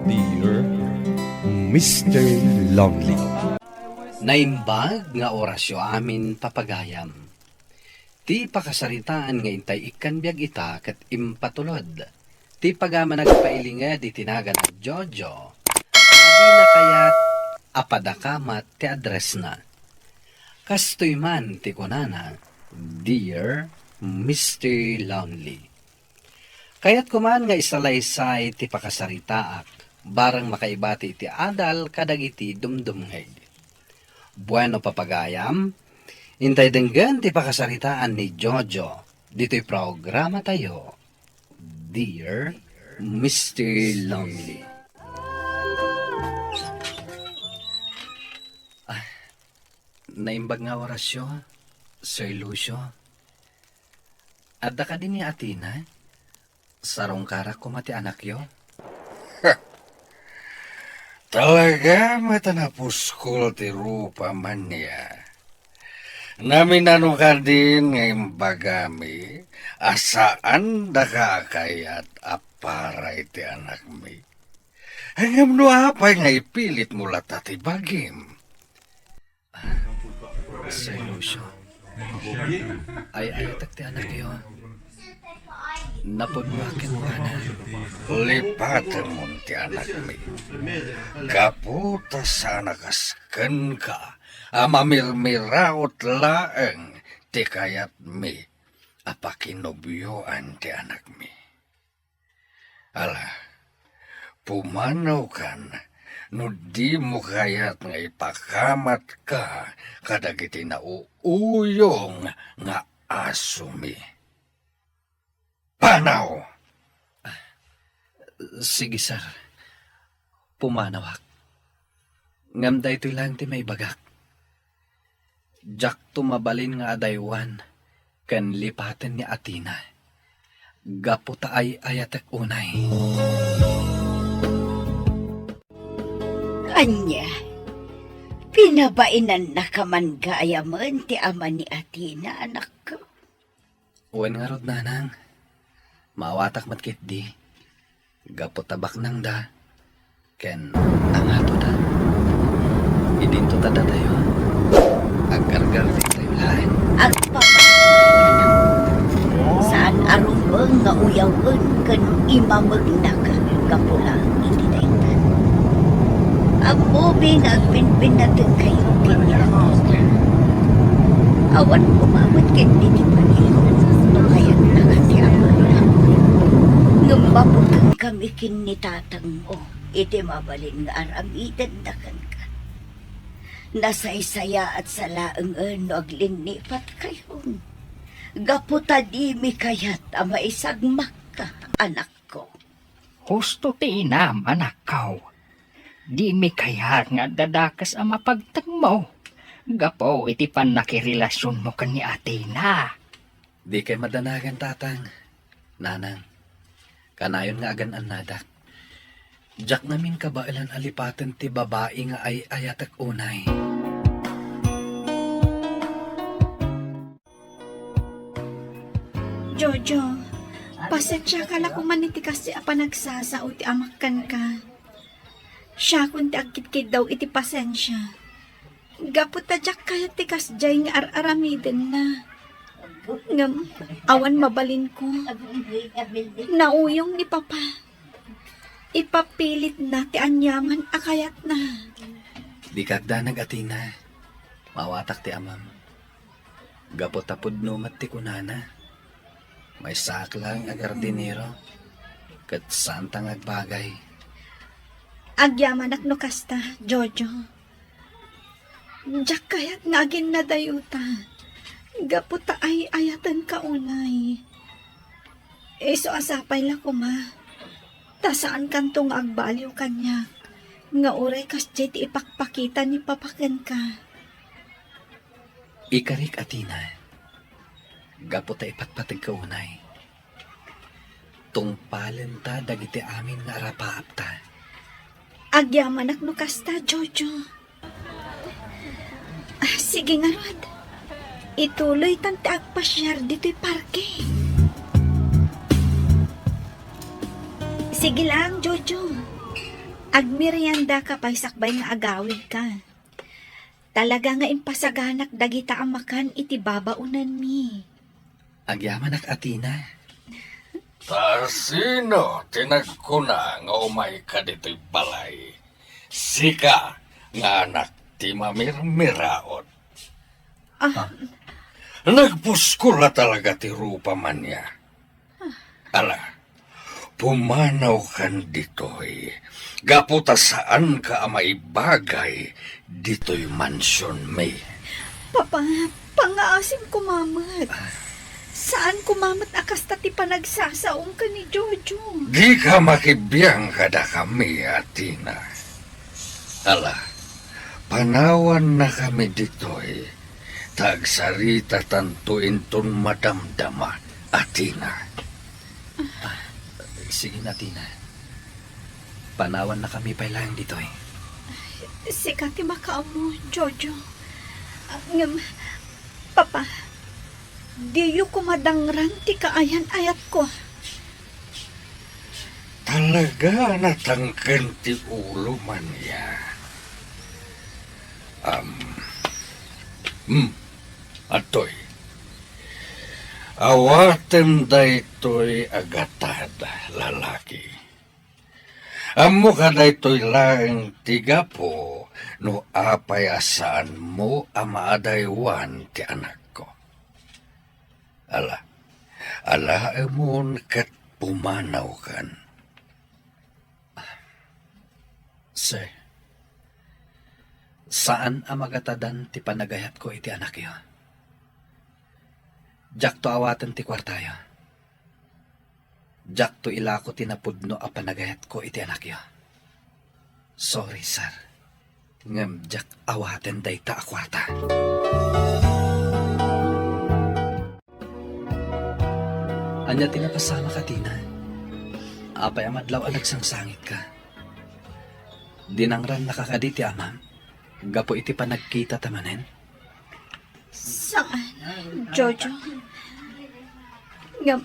Dear Mr. Lonely. Naimbag nga orasyo amin papagayam. Ti pakasaritaan nga intay ikan biyag ita kat impatulod. Ti pagama nagpailinga di tinagan at Jojo. Adi na kayat apadakamat ti address na. Kastoy man ti kunana, Dear Mr. Lonely. Kaya't kuman nga isalaysay ti pakasaritaak, barang makaibati ti adal kadagiti dumdumngeg. Bueno papagayam, intay denggan ti pakasaritaan ni Jojo, dito'y programa tayo, Dear Mr. Lonely. Naimbag nga orasyo, Sir Lucio. Adda ka din ni Atina, sarong karak ko mati anak yo. Talaga matanapuskol ti rupa man niya. Naminano ka din ngayong bagami, asaan da ka kayat aparay ti anak mi. Hangam no apay nga ipilit mo latati bagim. Sir Lucio, ay ayatak ti anak yo. Napudwakin mo na. Lipatan mo ti anak mi. Kaputa sana kasken ka, amamirmiraot laeng ti kayat mi, apakinobyoan ti anak mi. Ala, pumanaw kan, no di mo kayat nga ipakamat ka, kadagiti na uuyong nga aso mi. Panaw! Sige, sir. Pumanawak. Ngamda ito'y lang ti may bagak. Jak tumabalin nga adaywan, kan lipatan ni Atina. Gaputa ay ayatek unay. Anya, pinabainan na kaman gayaman ti ama ni Atina, anak ko. Uwan nga rod nanang. Mawatak matkit di. Gaputabak nang da. Ken ang ato da. Idinto tada tayo. Aggargar di tayo lahat. Agpapasya. Saan arumbang nga uyawan kan imamagnak kapulang itidaitan. Ang mubing agpinpin natin kayo kinyakin. Awan kumamot ken di paniyon. Kaya't nakati ama na. Ngumabutang kami kinitatang mo. Iti mabalin nga aramidan na kan ka. Nasaysaya at salaangan no aglinipat kayon. Gaputa di mi kayat ama isagmak ka, anak ko. Husto ti inam, anak ko. Di mi kaya nga dadakas ang mapagtag mo. Gapo iti pan nakirelasyon mo kan ni Atina. Di kay madanagan tatang. Nanang. Kanayon nga agan anadak. Jak namin kabailan alipatan ti babae nga ay ayatak unay. Jojo, pasensya ka na kung manitikas ti apa nagsasao ti amakan ka. Siya kung ti agkit-kit daw iti pasensya. Gapot ta jak kaya ti kasjay nga ar-aramiden na. Ngam, awan mabalin ko. Nauyong ni Papa. Ipapilit na ti anyaman akayat na. Di kagda nag-atina. Mawatak ti amam. Gapot tapod numat ti kunana. May saklang agardinero. Kat santang agbagay. Agyaman ak no kasta, Jojo. Jak kayat nga agin na dayuta. Gaputa ay ayatan ka unay. So asapay la ko ma. Tasaan kantong agbaliw kanya. Nga uray kas ti ipakpakita ni papakan ka. Ikarik Atina. Gaputa ipatpatag ka unay. Tungpalen ta dagiti amin nga arapaap ta. Agyaman ak no kasta, Jojo. Sige nga Rod. Ituloy tante agpasyar dito'y parke. Sige lang, Jojo. Agmerienda ka pa'y sakbay nga agawid ka. Talaga nga impasaganak dagita ang makan iti babaunan mi. Agyaman ak Atina. Sino tinagkuna nga umay ka dito'y balay? Sika nga anak ti mamirmiraot. Nagpuskula talaga ti rupa man niya. Ala, pumanaw kan dito'y. Gaputa saan ka maibagay dito'y mansyon may. Papa, pangaasim kumamat. Saan kumamat akas ti panagsasaong ka ni Jojo? Di ka makibiyang kada kami, Atina. Ala, panawan na kami dito'y. Tagsarita tantuin ton madamdama, Atina. Sige na, Tina. Panawan na kami pa lang dito eh. Sikati makamo, Jojo. Papa, diyo kumadangran ti kaayan-ayat ko. Talaga natangken ti ulo man niya. Atoy. Awaten daytoy agatad lalaki. Amo ka daytoy lang tiga po no apay asaan mo amaadaywan ti anak ko. Ala emon kat pumanaw kan. Sir, saan ang magatadan ti panagayat ko iti anak yo? Jak to awatan ti kwartayo. Jak to ilako tinapudno a panagayat ko iti anak yo. Sorry, sir. Ngem jak awaten dayta a kwarta. Anya tinapasama ka, Tina. Apay amadlaw a nagsangsangit ka. Dinangran nakakaditi amam. Gapo iti panagkita tamanen. Saan, Jojo? Ngam,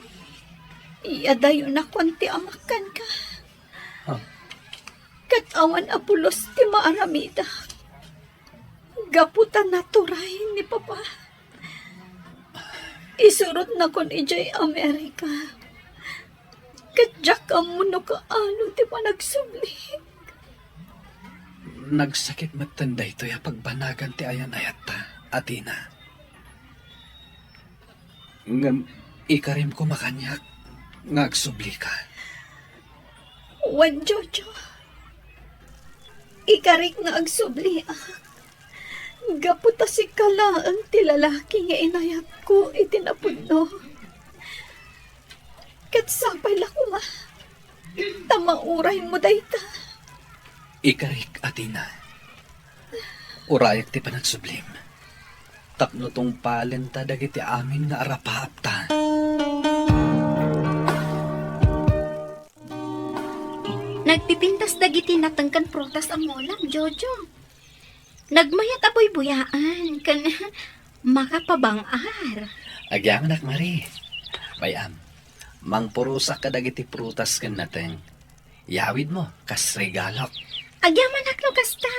iadayo na konti amakan ka. Huh? Katawan apulos ti maaramida. Gaputan naturay ni Papa. Isurot na kon ijay Amerika. Kadyak amuno ka ano ti panagsubli. Nagsakit matanda ito ya pagbanagan ti ayan ayat ta, Atina. Ngam, ikarim ko makanyak, ngagsubli ka. Wan, Jojo. Ikarik nga agsubli gaputa si kalaan ti lalaki nga inayat ko itinapudno. Kat sapay lako ma. Tamauray mo dayta. Ikarik, Atina. Urayak ti panagsublim. Tapno tong palenta dagiti amin nga arapap ta. Nagpipintas dagiti natangkan prutas ang molang, Jojo. Nagmayat apoy buyaan, kan makapabangar. Agyang anak Mari. Bayam, mangpurusak ka dagiti prutas kan natin. Yawid mo, kas regalok. Agyaman akno kasta.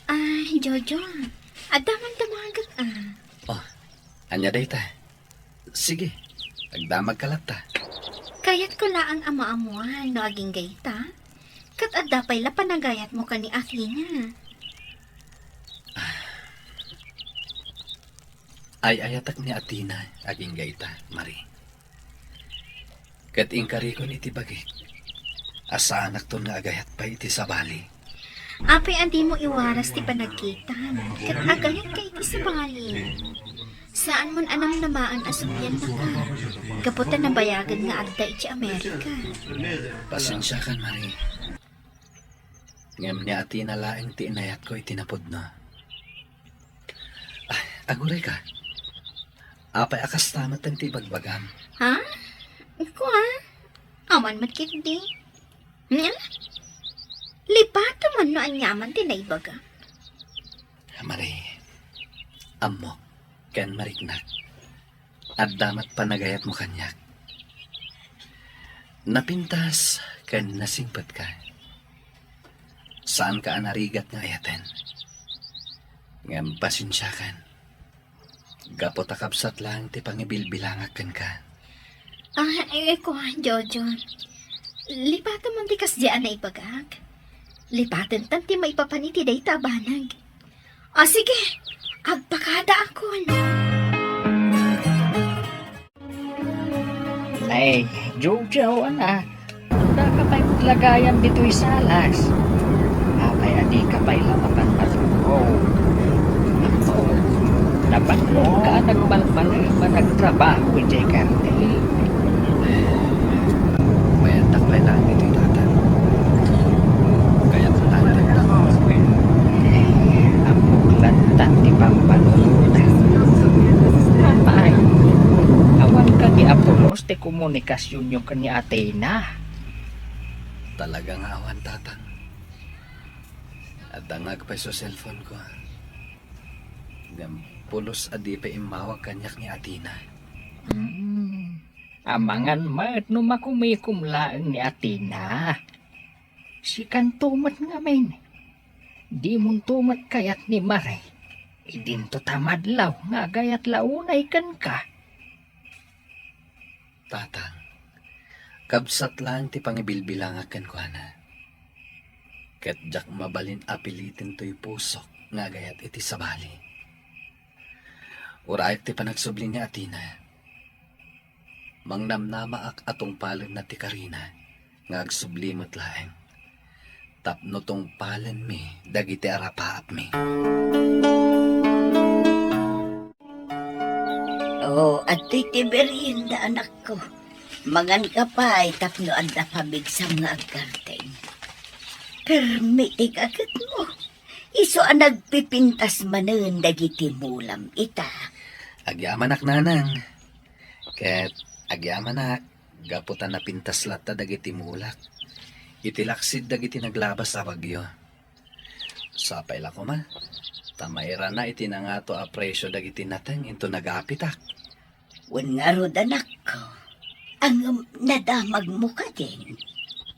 Ay, Jojo, adaman damagan Oh, anya day ta. Sige, agdamag ka ta. Kayat ko laang ama-amuan no aging gayta. Kat adapay la panagayat mo ka ni Athena. Ay ayatak ni Athena, aging gayta, Mari. Kat ingkari ko ni tibagit. Asanak to na agayat pa iti sa bali. Apay andi mo iwaras ti panagkitan. Kat agayat kay ti sa bali. Saan mon anam namaan asubyan na ka? Kaputan na bayagan nga adda iti Amerika. Pasensya kan, Mari. Ngam ni Athena laeng ti inayat ko itinapod na. Ay, aguray ka. Apay akas tamat ang ti bagbagam. Ha? Iko ha? Aman matkindi. Lipat man no anyaman tinaybaga. Mari, amok, ken mariknak. At damat panagayat mo kanyak. Napintas, ken nasingpat ka. Saan ka anarigat nga ayaten? Ngam pasensyakan. Gapot akabsat lang ti pangibilbilangakan ka. Ko, Jojo. Lipatan man ti kasdian na ibagag. Lipatan tan ti maipapaniti day tabanag. Sige, agpakada akon. Ay, Jojo, anak. Wala ka pa'y maglagayan dito'y salas. Apay, adi ka pa'y lamapan matulog. Ako, dapat mo ka nagbalbalay nagtrabaho, Jay Carte. Mayantak pa lang ito'y tatan. Kaya ko lang Ang paglantan di pampanunan. Apay, awan ka ni Apolos te komunikasyon yung kani Athena. talagang awan tatang. At dangag pa sa cellphone ko. Ngam pulos adi pa imawag kanyak ni Athena. Amangan mat no makumikumlaan ni Athena. Si kantumat nga main. Di mong tumat kayat ni Maray. Idinto tamadlaw nga gayat launay kan ka. Tatang, kabsat lang ti pangibilbilangakan ko na. Ket jak mabalin apilitin to'y pusok nga gayat iti sabali. Urayag ti panagsubli ni Athena. Mangnamnamaak atong palan na ti Karina nga agsublimot laeng. Tapno tong palan mi dagiti arapaap mi. At titiberienda anak ko. Mangan ka pa ay tapno ang napabigsam nga agkarteng. Permitig agad mo. Iso ang nagpipintas manen dagiti mulam ita. Agyamanak nanang. Ket agyamanak gaputan na pintas lata dagiti mulak. Itilaksid dagiti naglabas sa bagyo. Sapay la ko ma. Tamayra na itinangato a presyo dagiti nateng into nagapitak. Wan nga rod anak ko. Ang nadamag mo ka din.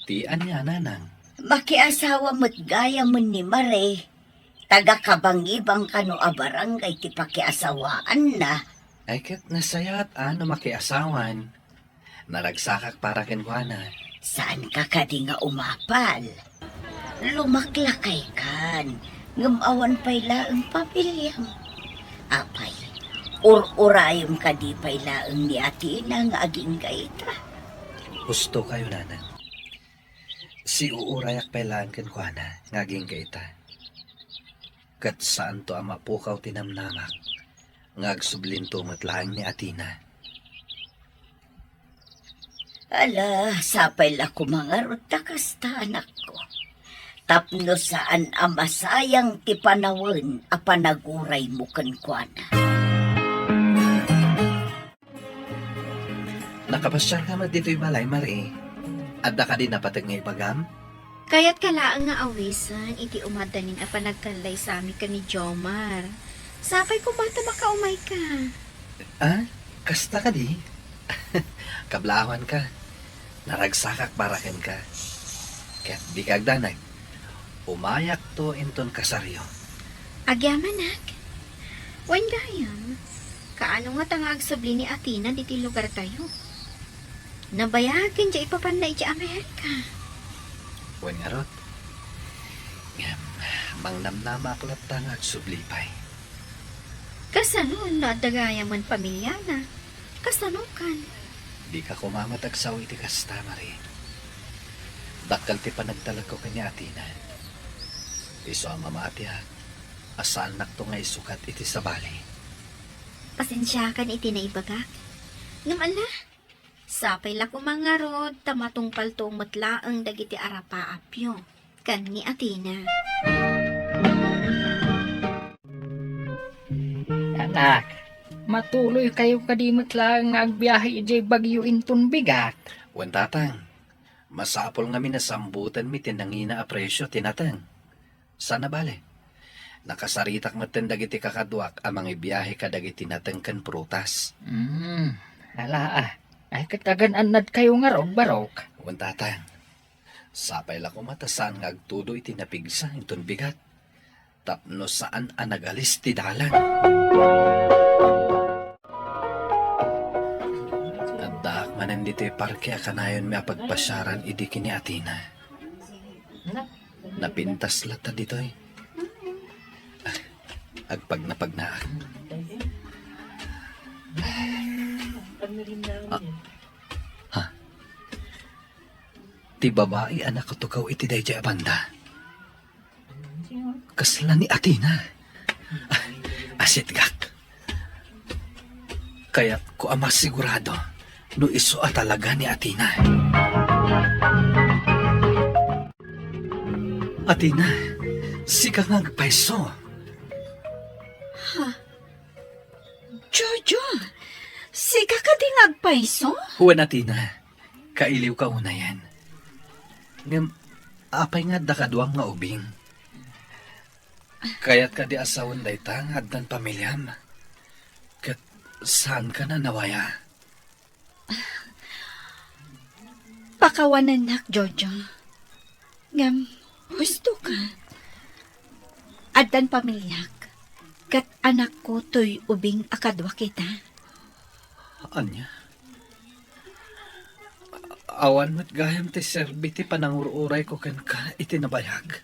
Tian niya nanang. Makiasawa mo't gaya mo ni Mare. Taga-kabangibang kano a barangay ti pakiasawaan na. Ay ket nasayat ano makiasawan. Naragsakak para kenkuana. Saan ka kadi nga umapal? Lumaklakay kan. Ngamawan pa'y laang pamilyang. Apay, urayom ka di pa'y laang ni Athena nga aging gaita. Gusto kayo nanang. Si uurayak pailaan kenkuana ngaging gaita. Kat saan to ang mapukaw tinamnamak ngagsublin matlaang ni Athena. Ala, sapay la kumangarot kasta anak ko. Tapno saan ang masayang ti panawen a panaguray mo kenkwana. Nakapasyal ka mat dito'y balay, Marie. Adda ka din napatag nga ibagam? Kaya't kalaang nga awisan, iti umadanin a panagkalay sa amin ka ni Jomar. Sapay ko bata makaumay ka. Ah? Kasta ka di? Kablawan ka. Naragsakak paraken ka. Kaya't di kagdanag. Umayak to inton kasaryo. Agyamanak. Wan gayam. Kaano nga tangag sabli ni Athena diti lugar tayo? Nabayagan dya ipapanay dya Amerika. Wen nga rot. Ngam, mangnamnama aklat tangag sublipay. Kasano na dagaya man pamilya na? Kasano kan? Di ka kumamatagsaw iti kasta, Marie. Dakal ti panagtalag ko kanya Athena. Iso ang mamati ha. Asal nakto nga isukat iti sabali. Pasensya kan iti na ibagak. Ngamala, sapay la kumangarod tamatong paltong matlaang dagiti arapaapyo. Kan ni Athena. Anak, matuloy kayo kadimot lang agbiyahe ijay bagyo inton bigat. Wen tatang, masapol nga minasambutan mi tinangina a presyo tinatang. Sana bale? Nakasaritak maten dagiti kakadwak amang ibiyahe ka dagiti natengken prutas. Ala ay katagan anad kayo nga rog barok. Wen tatang, Sapay la ko matasan nga agtudo iti napigsa inton bigat. Tapno saan ang nagalis ti dalan. Addak manan dito parke kanayon may pagpasyaran idi kini Atina. Napintas lata ditoy. Agpag napagnaan. Ha? Ti babae anak ko tukaw iti dayjay banda. Kasla ni Atina. Asit gak. Kaya ko ama sigurado no iso talaga ni Atina. Atina, sika nga agpaiso. Jojo, sika ka di ngagpaiso? Huwan Atina, kailiw ka una yan. Ngam, apay nga dakaduang nga ubing. Kaya't ka di asawan daytang haddan pamilyam. Kat saan ka na nawaya? Pakawanan nak, Jojo. Ngam, gusto ka. Addan pamilyak. Kat anak ko to'y ubing akadwa kita. Anya? Awan mo't gayam ti serbiti panangururay ko ken ka iti nabayag.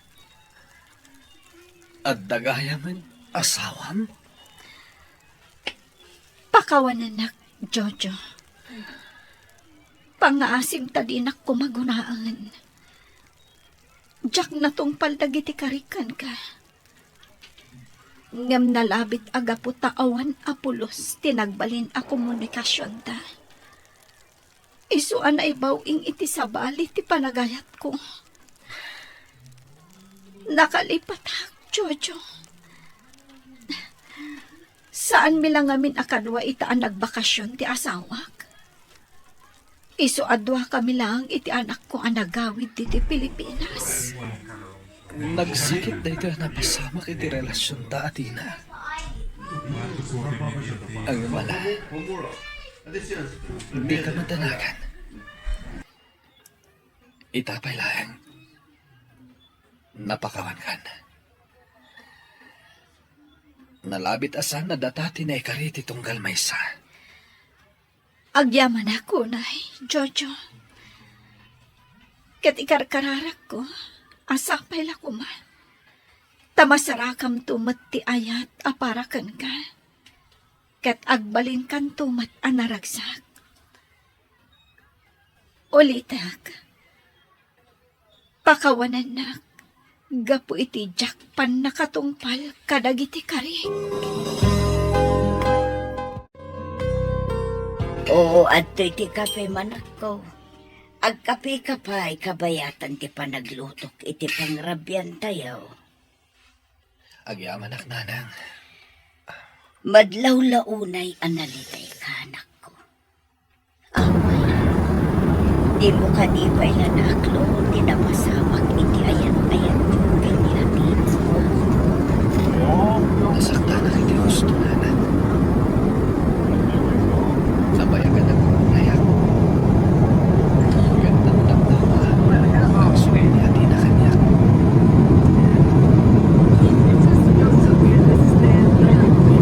At dagayam asawam? Pakawanan nak, Jojo. Pangaasim tadinak ko magunaan. Diyak na tong paldagiti karikan ka. Ngam nalabit aga po taawan apulos tinagbalin a komunikasyon ta. Isuan ay bawing iti sabali ti panagayat ko. Nakalipat hak, Jojo. Saan milangamin akadwa itaan nagbakasyon ti asawak? Isuadwa kami lang iti anak ko ang nagawid diti Pilipinas. Nagsikit dahito na pasamak iti relasyon ta, Atina. Ang wala, hindi ka madanagan. Itapay lang. Napakawan kan. Nalabit asan na datati na ikariti tunggal maysa. Agyaman ako, Nay, Jojo. Kat ikarkararak ko, asapay la ko man. Tamasarakam tumat ti ayat aparakan ka. Kat agbalin kan tumat anaragsak. Ulitak. Pakawanan nak. Gapu iti jakpan nakatungpal kadagiti karik. Oo, adto iti kape manak ko. Agkape ka pa, kabayatan ti panaglutok iti pangrabyan tayo. Agyaman ak nanang. Madlaw-launay analitay ka, anak ko. Amay, di mo ka di pa ilanaklo, di napasamak iti ayan-ayan kanilatin. Nasakta na kiti gusto nanang. Nabayagan ang nayak. Ganda ng damdama. Ang suwi ni Atina kanya.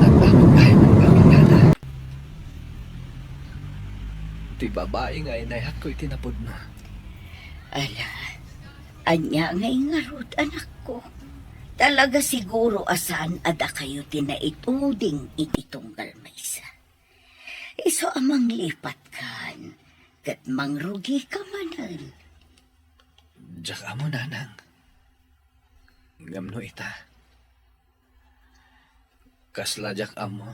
Nagpapagay ng pagkakala. Ti babae nga inayat ko itinapod mo. Ala, anya nga ingarot, anak ko. Talaga siguro asan ada kayo tinaituding iti tunggal maysa. Iso amang lipat kan, kat mangrugi ka manan. Diyak amo nanang. Ngamno ita. Kasla diyak amo.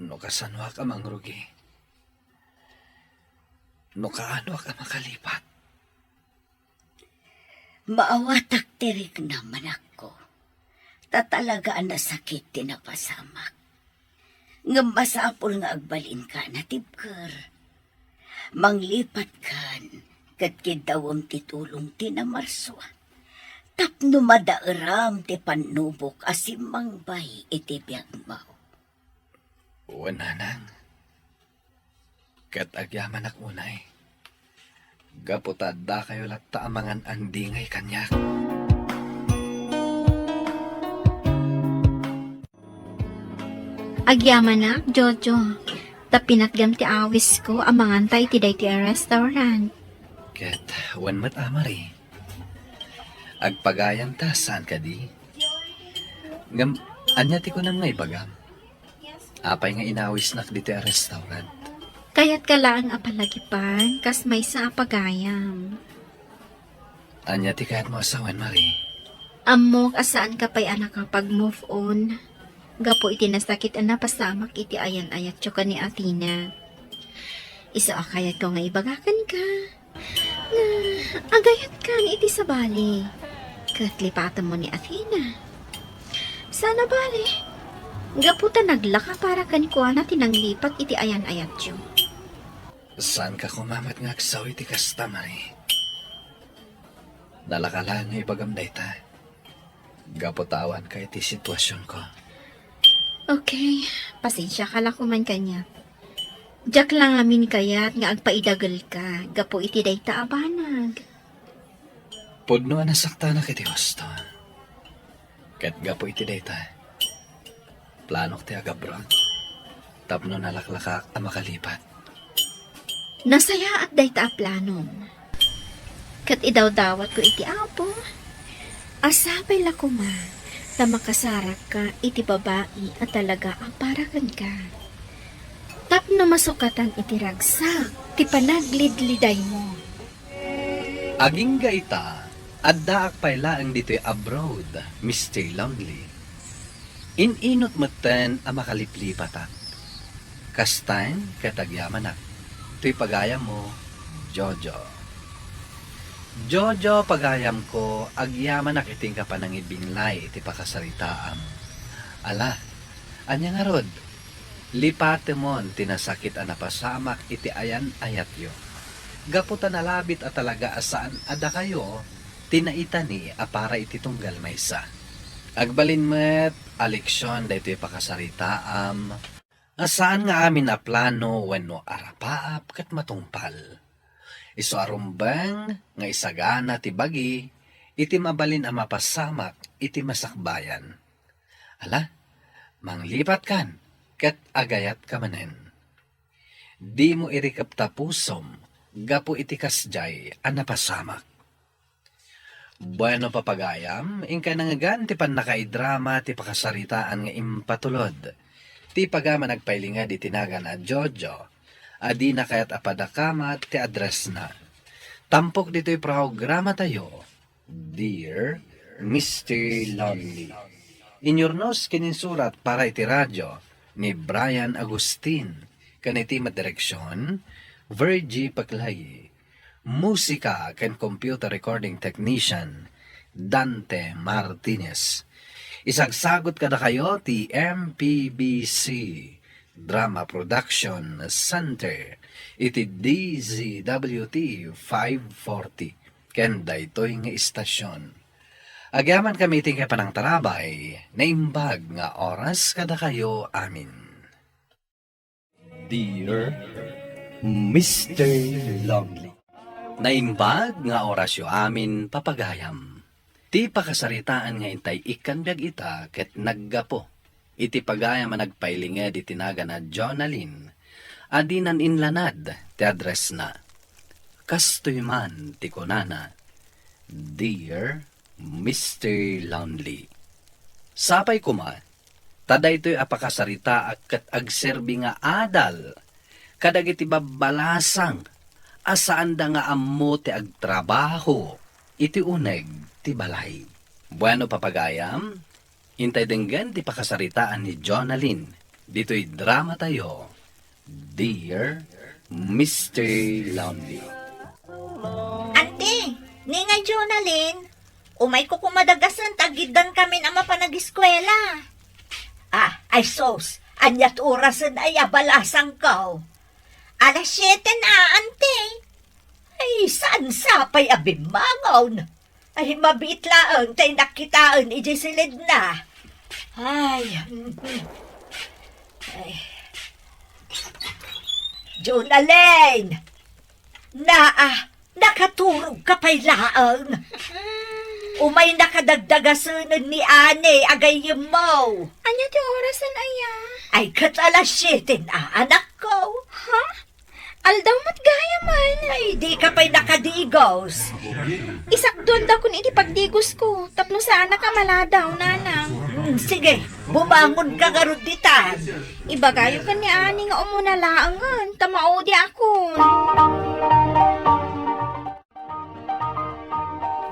No kasanwa ka mangrugi. No kaano ka makalipat. Maawatak tirik naman ako. Tatalagaan na sakit tinapasamak. Nga masapol nga agbalin ka na tibker. Manglipat kan, kat kidawam titulong tinamarswa. Tapno madairam ti panubok asim mangbay iti biyag mau. Uwan nanang. Kat agyaman ak unay. Gaputada kayo latta amangan andingay kanyak. Agyaman na, Jojo. Tapinatgam ti awis ko amangan tayo ti day ti restaurant. Ket, wan mat amari. Agpagayan ta, saan ka di? Ngam, anya ti ko nam nga ibagam. Apay nga inawis nak dito a restaurant. Kaya't kalaan apalagipan, kas may sa apagayam. Anya ti kahit mo asawan, Mari. Amok asaan ka pa'y anak kapag move on. Gapo iti nasakit na pasamak iti ayan-ayat tso ka ni Athena. Isa akayat ko nga ibagakan ka. Na agayat ka ni iti sa bali. Katlipatan mo ni Athena. Sana bali. Gaputa naglaka para kanikuana tinanglipat iti ayan-ayat tso. Saan ka kumamat nga agsaw iti kasta, Mari? Nalakalaan nga ibagam dayta. Gaputawan ka iti sitwasyon ko. Okay, pasensya ka lang kuman kanya. Diyak lang amin kayat nga agpaidagal ka. Gapo iti dayta abanag. Pudno ang nasakta na kiti gusto. Kat gapo iti dayta. Planok ti agabron. Tapno nalaklaka ang makalipat. Nasaya at dayta a planom. Kat idawdawat ko iti apo. Asabay la kuma. Ta makasarak ka iti babae at talaga ang parakan ka. Tapno masukatan iti ragsak. Ti panaglidliday mo. Aging gaita, adda akpaylaang dito'y abroad, Mr. Longley. Ininot maten ang makaliplipatak. Kastain katagyamanak. To'y pagayam mo, Jojo. Jojo, pagayam ko, agyaman nakiting ka pa ng ibinlay iti pakasaritaam. Ala, anya nga rod, lipate mon tinasakit ang napasamak iti ayan ayat yo. Gaputan nalabit at talaga asaan ada kayo, tinaitani apara iti tunggal maysa. Agbalin met, aleksyon da ito'y pakasaritaam. Asaan nga amin na plano wenno arapaap kat matungpal. Iso arumbang nga isagana ti bagi, iti mabalin ang mapasamak, iti masakbayan. Ala, manglipat kan, kat agayat ka manen. Di mo irikap tapusom, gapo iti kasjay, ang napasamak. Bueno papagayam, ingka nangagan ti pan nakaidrama ti pakasaritaan nga impatulod. Ti pagama nagpailinga di tinaga na Jojo, adi na kaya't apadakamat ti address na. Tampok dito'y programa tayo, Dear Mr. Longley. Inyornos kininsurat para iti radyo ni Brian Agustin, kaniti madireksyon, Virgie Paclay. Musika ken computer recording technician, Dante Martinez. Isagsagot kada kayo ti MPBC Drama Production Center iti DZWT 540 ken daytoy nga istasyon. Agyaman kami iti nga panang tarabay na imbag nga oras kada kayo amin. Dear Mr. Longley. Naimbag nga orasyo amin papagayam. Ti pakasaritaan nga intay ikan biag ita ket naggapo. Iti pagayam nga nagpailinga di tinaga na Jonalyn. Adinan inlanad ti address na. Kastoy man ti kunana. Dear Mr. Longley. Sapay kuma, taday to'y apakasarita ket agserbi nga adal. Kadag iti babalasang asaan da nga ammo ti agtrabaho, iti uneg ti balay. Bueno papagayam, intay denggan ti pakasaritaan ni Jonalyn. Dito'y drama tayo, Dear Mr. Longley. Ante, ni nga Jonalyn, umay ko kumadagasan tagidan kami na mapanag-eskwela. Ay sos, anyat orasan ay abalasang ko. Alas 7 na, ante. Ay, saan sapay abimangaw na? Ay, mabitlaan tayo nakitaan ijisilid na. Ay. Jonalyn! Nakaturog ka pa'y laang. Umay nakadagdagasunod ni Ane, agayim mo. Anya ti orasan aya? Ay, kat alas 7 na, anak ko. Ha? Aldaw mat gaya man. Ay, di ka pa'y nakadigos. Isakdon da kun iti pagdigos ko. Tapno sana ka maladaw, nanang. Sige, bumangon ka garod ditan. Ibagayo ka ni Ani nga umuna laangan. Tamaodi ako.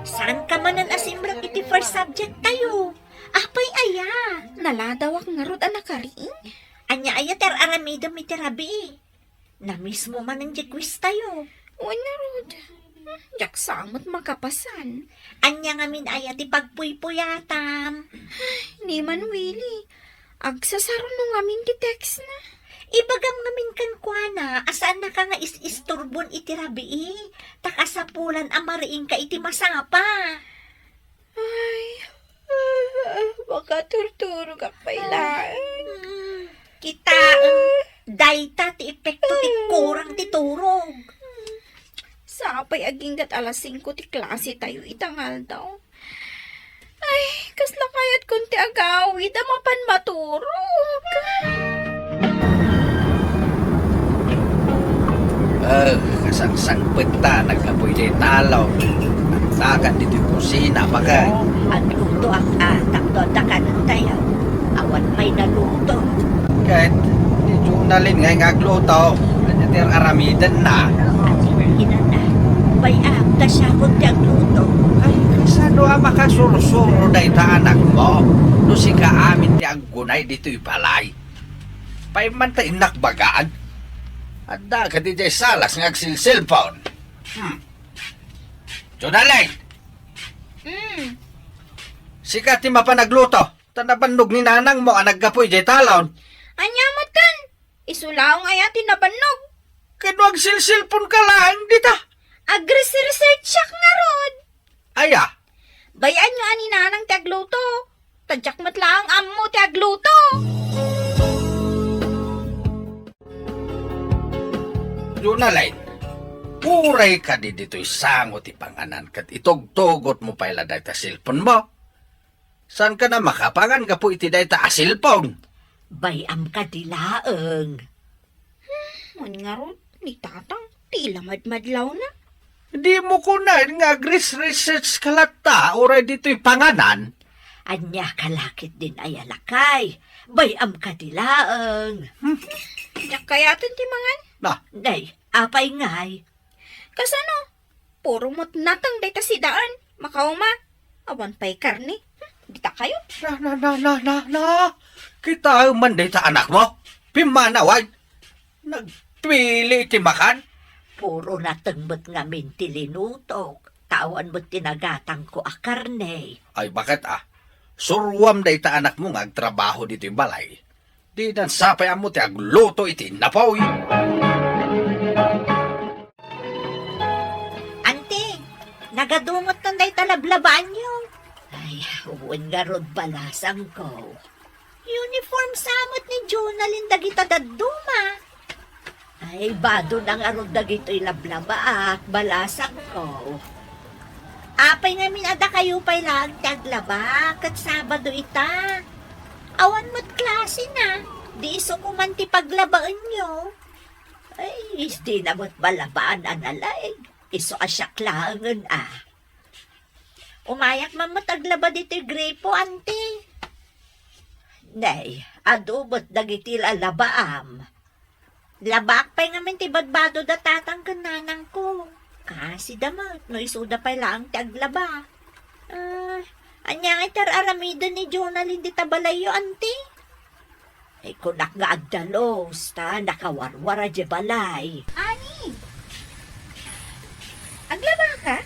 Saan ka man ang asimrang iti first subject tayo? Apay aya. Naladaw ak nga rod anak karing. Anya aya ter aramido mi terabi. Na mismo man ang quiz tayo. Uy na rod. Jak samot makapasan. Anya nga min aya ti pagpuypuyatam. Ni man Willie. Agsasaro no ngamin ti text na. Ibagam ngamin kan kuana, asaan na ka nga is-isturbon iti rabi takasapulan amariing ka iti masapa. Ay, baka turturo ka pailaan. Kita, dayta ti epekto ti kurang ti turog. Sapay aging gat alas 5 ti klase tayo itangal daw. Ay, kasla kayat kunti agawid, amapan maturog. Kasangsangpet ta, nagkapoy di talaw. Ang tagan dito yung kusina, baka. Ang luto ang atak doon na ka ng tayo. Awan may naluto. Kahit, di Junalin nga yung agluto. Kanyatir aramidan na. At ina na, may apta siya kung tiyang luto. Ay, kasano ang makasurusuro na ita anak mo? No si ka amin ti aggunay dito'y balay. Paimantain nakbagaan. Anda ka di jay salas ng agsil-cellphone. Junalin! Sika ti mapanagluto. Tanabanog ni nanang mo ang naggapoy jay talon. Anyamat kan, isulaw nga yati nabanog. Kano agsil-cellphone ka lang dita? Agres-research siya nga rod. Aya, Bayan nyo ani nanang ti agluto. Tadyak matlaang amo ti agluto. Junalin. Uray ka di dito'y sangot ipanganan kat itog-tugot mo pa ila dahil ta cellphone mo. Saan ka na makapangan ka po iti dahil ta cellphone? Bayam ka dilaeng. Mani nga rod, ni tatang, tila madmadlaw na. Di mo ko na nga research kalata uray dito'y panganan. Anya kalakit din ay alakay. Bayam ka dilaeng. Yak kayatan ti mangan. Na, Nay, apay ngay. Kasano? Puro mo't natang day ta si daan. Makauma. Awan pa'y karni. Di ta kayo. na. Kita man dahil ta anak mo. Pimanaway. Nagpili ti makan. Puro natengbet nga minti linutok. Tawan mo't tinagatang ko a karne. Ay bakit Surwam dahil ta anak mo nga agtrabaho dito yung balay. Di nan sapay mo ti agluto iti napaw. Ante, nagadumot ng day talablabaan nyo. Ay, uwan nga rod balasang ko. Uniform samot ni Jonalyn dagita daduma. Ay, bado na nga rod dagito ilablaba at balasang ko. Apay nga minada kayo pa'y lang taglaba kat Sabado ita. Awan mo't klase na. Di iso kumanti paglabaan nyo. Ay, di na mo't balabaan analay. Iso asyak langan Umayak mamot aglaba dito'y grepo, ante. Nay, adubot dagiti labaam. Labak pa'y nga minti badbado datatang kananang ko. Kasi damat, no isuda pa lang ti aglaba. Anya itar aramido ni Jonalyn di tabalayo, ante. Ay kunak nga agdalos, nakawarwara di balay. Ani! Aglaba ka?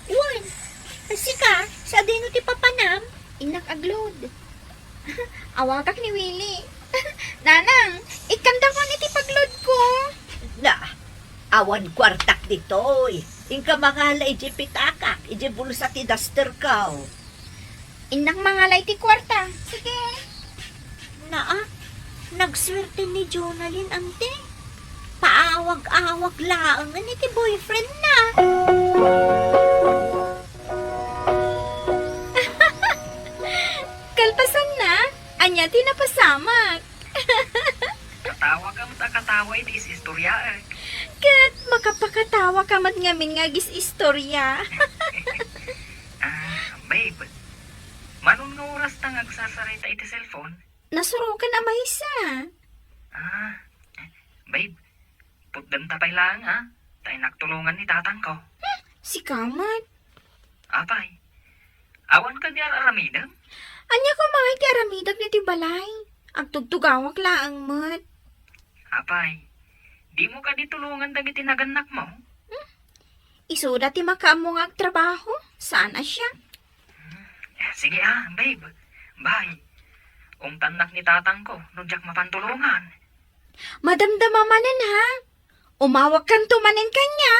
Uwan, sika, sa dino ti papanam. Inak aglod. Awagak ni Willie. Nanang, ikanda ko ni ti paglod ko. Na, awan kwartak ditoy. Ingka mangala iji pitakak, iji bulsa ti duster ka. Inak mangalay ti kwarta. Sige. Naa, nagswerte ni Jonalyn, ante. Paawag-awag lang, ni ti boyfriend na. Kalpasan na. Anya, tinapasamak. Katawa ka mo katawa iti is istorya eh. Kat makapakatawa ka mat ngamin nga gis istorya. Babe, manon nga oras na nagsasarita iti cellphone? Nasuro ka na maysa. Babe, putdan tapay lang ha. Tayo nagtulungan ni tatang ko. Si Kamat. Apay, awan ka di aramidang? Anya ko mga iti aramidag ni Tibalay. Agtugtugawak laang mat. Apay, di mo ka di tulungan dagiti naganak mo? Isuda ti makaamo nga agtrabaho. Saan na siya? Sige babe. Bye. Tanak ni tatang ko, nudyak mapantulungan. Madamdamamanan ha. Umawag kan tumanin kanya.